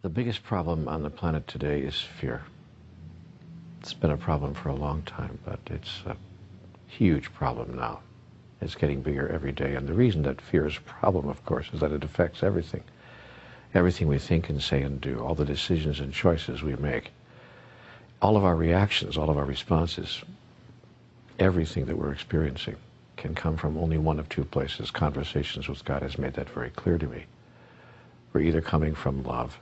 The biggest problem on the planet today is fear. It's been a problem for a long time, but it's a huge problem now. It's getting bigger every day. And the reason that fear is a problem, of course, is that it affects everything. Everything we think and say and do, all the decisions and choices we make, all of our reactions, all of our responses, everything that we're experiencing can come from only one of two places. Conversations with God has made that very clear to me. We're either coming from love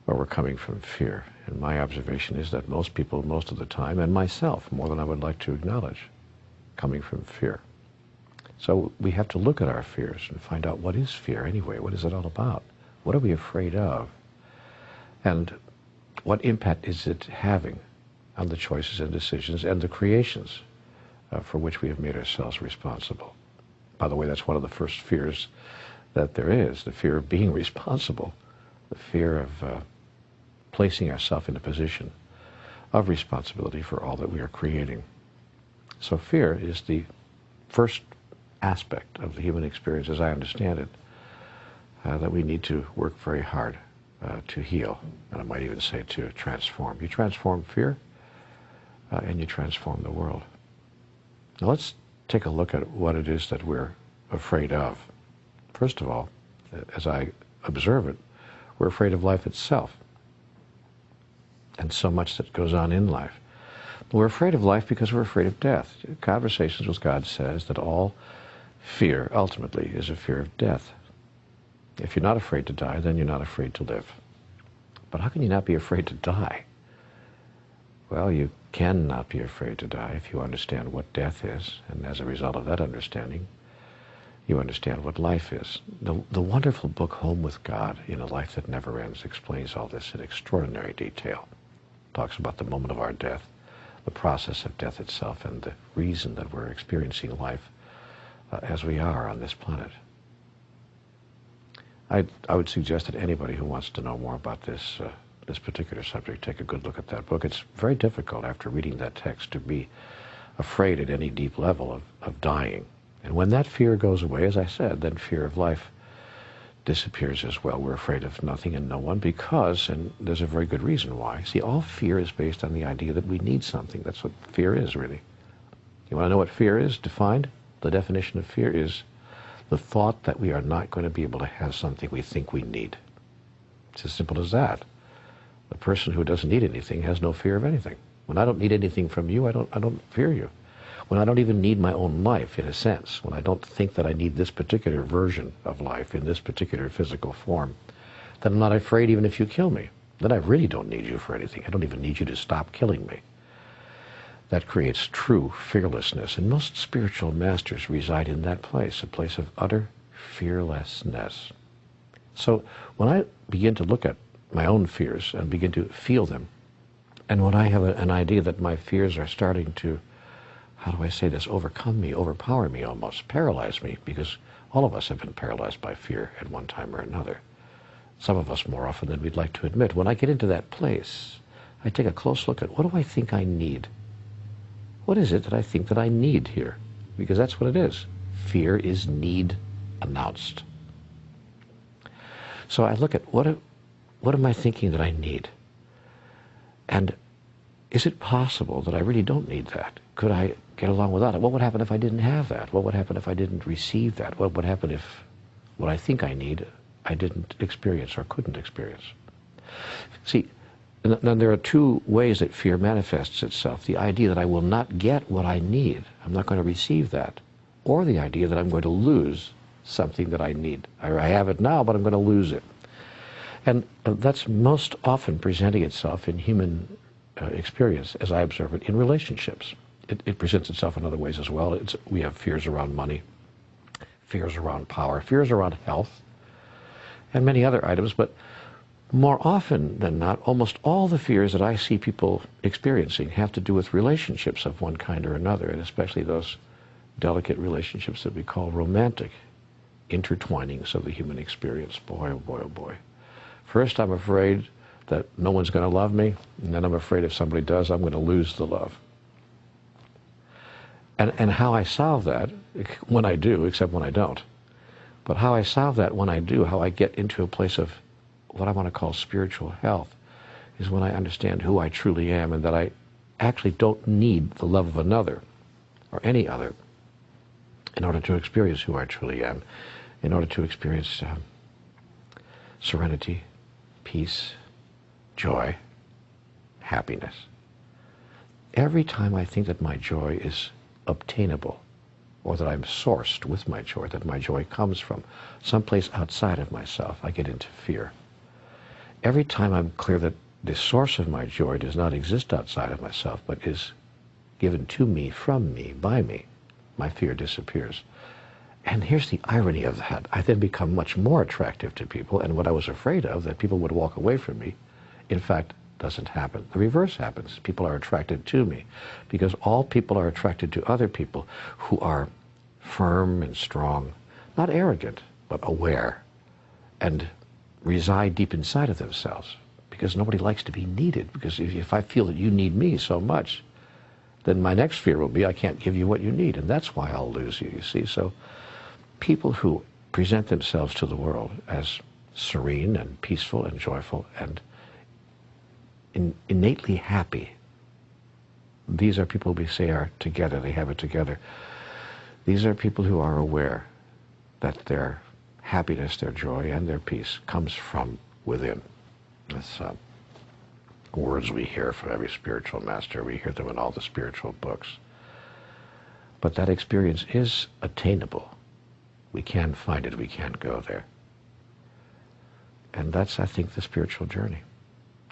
or we're coming from fear. And my observation is that most people, most of the time, and myself, more than I would like to acknowledge, coming from fear. So we have to look at our fears and find out, what is fear anyway? What is it all about? What are we afraid of? And what impact is it having on the choices and decisions and the creations for which we have made ourselves responsible? By the way, that's one of the first fears that there is, the fear of being responsible, the fear of placing ourselves in a position of responsibility for all that we are creating. So fear is the first aspect of the human experience, as I understand it, that we need to work very hard to heal, and I might even say to transform. You transform fear, and you transform the world. Now let's take a look at what it is that we're afraid of. First of all, as I observe it, we're afraid of life itself and so much that goes on in life. We're afraid of life because we're afraid of death. Conversations with God says that all fear, ultimately, is a fear of death. If you're not afraid to die, then you're not afraid to live. But how can you not be afraid to die? Well, you cannot be afraid to die if you understand what death is, and as a result of that understanding, you understand what life is. The wonderful book, Home with God in a Life That Never Ends, explains all this in extraordinary detail. It talks about the moment of our death, the process of death itself, and the reason that we're experiencing life as we are on this planet. I would suggest that anybody who wants to know more about this particular subject take a good look at that book. It's very difficult after reading that text to be afraid at any deep level of dying. And when that fear goes away, as I said, then fear of life disappears as well. We're afraid of nothing and no one because, and there's a very good reason why, see, all fear is based on the idea that we need something. That's what fear is, really. You want to know what fear is defined? The definition of fear is the thought that we are not going to be able to have something we think we need. It's as simple as that. The person who doesn't need anything has no fear of anything. When I don't need anything from you, I don't fear you. When I don't even need my own life, in a sense, when I don't think that I need this particular version of life in this particular physical form, then I'm not afraid even if you kill me. Then I really don't need you for anything. I don't even need you to stop killing me. That creates true fearlessness, and most spiritual masters reside in that place, a place of utter fearlessness. So when I begin to look at my own fears and begin to feel them, and when I have an idea that my fears are starting to, how do I say this, overcome me, overpower me almost, paralyze me, because all of us have been paralyzed by fear at one time or another. Some of us more often than we'd like to admit. When I get into that place, I take a close look at, what do I think I need? What is it that I think that I need here? Because that's what it is. Fear is need announced. So I look at, what am I thinking that I need? And is it possible that I really don't need that? Could I get along without it? What would happen if I didn't have that? What would happen if I didn't receive that? What would happen if what I think I need, I didn't experience or couldn't experience? See, now there are two ways that fear manifests itself. The idea that I will not get what I need, I'm not going to receive that, or the idea that I'm going to lose something that I need. I have it now, but I'm going to lose it. And that's most often presenting itself in human experience, as I observe it, in relationships. It presents itself in other ways as well. We have fears around money, fears around power, fears around health, and many other items, but more often than not, almost all the fears that I see people experiencing have to do with relationships of one kind or another, and especially those delicate relationships that we call romantic intertwinings of the human experience. Boy, oh boy, oh boy. First, I'm afraid that no one's going to love me, and then I'm afraid if somebody does, I'm going to lose the love. And how I solve that, when I do, except when I don't, but how I solve that when I do, how I get into a place of what I want to call spiritual health is when I understand who I truly am and that I actually don't need the love of another or any other in order to experience who I truly am, in order to experience serenity, peace, joy, happiness. Every time I think that my joy is obtainable, or that I'm sourced with my joy, that my joy comes from someplace outside of myself, I get into fear. Every time I'm clear that the source of my joy does not exist outside of myself, but is given to me, from me, by me, my fear disappears. And here's the irony of that. I then become much more attractive to people, and what I was afraid of, that people would walk away from me, in fact, doesn't happen. The reverse happens. People are attracted to me, because all people are attracted to other people who are firm and strong, not arrogant, but aware, and reside deep inside of themselves, because nobody likes to be needed. Because if I feel that you need me so much, then my next fear will be I can't give you what you need, and that's why I'll lose you, you see. So people who present themselves to the world as serene and peaceful and joyful and innately happy, these are people we say are together, they have it together. These are people who are aware that their happiness, their joy, and their peace comes from within. That's words we hear from every spiritual master. We hear them in all the spiritual books. But that experience is attainable. We can find it. We can go there. And that's, I think, the spiritual journey.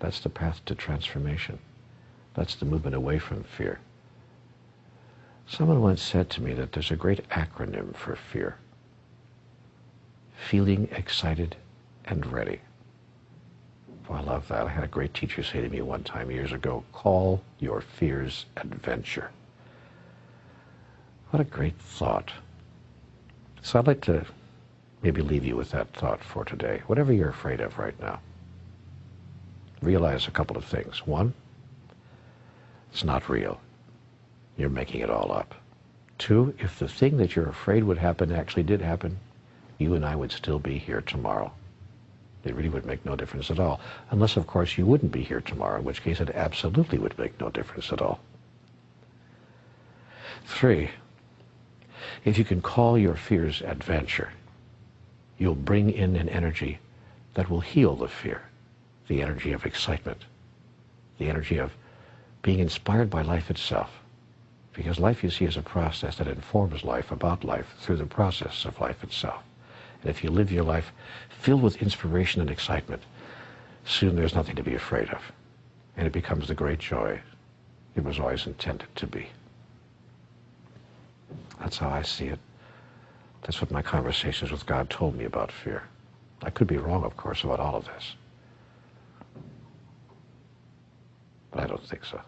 That's the path to transformation. That's the movement away from fear. Someone once said to me that there's a great acronym for fear. Feeling excited and ready. Oh, I love that. I had a great teacher say to me one time years ago, call your fears adventure. What a great thought. So I'd like to maybe leave you with that thought for today. Whatever you're afraid of right now, realize a couple of things. One, it's not real. You're making it all up. Two, if the thing that you're afraid would happen actually did happen, you and I would still be here tomorrow. It really would make no difference at all. Unless, of course, you wouldn't be here tomorrow, in which case it absolutely would make no difference at all. Three, if you can call your fears adventure, you'll bring in an energy that will heal the fear, the energy of excitement, the energy of being inspired by life itself. Because life, you see, is a process that informs life about life through the process of life itself. And if you live your life filled with inspiration and excitement, soon there's nothing to be afraid of. And it becomes the great joy it was always intended to be. That's how I see it. That's what my conversations with God told me about fear. I could be wrong, of course, about all of this. But I don't think so.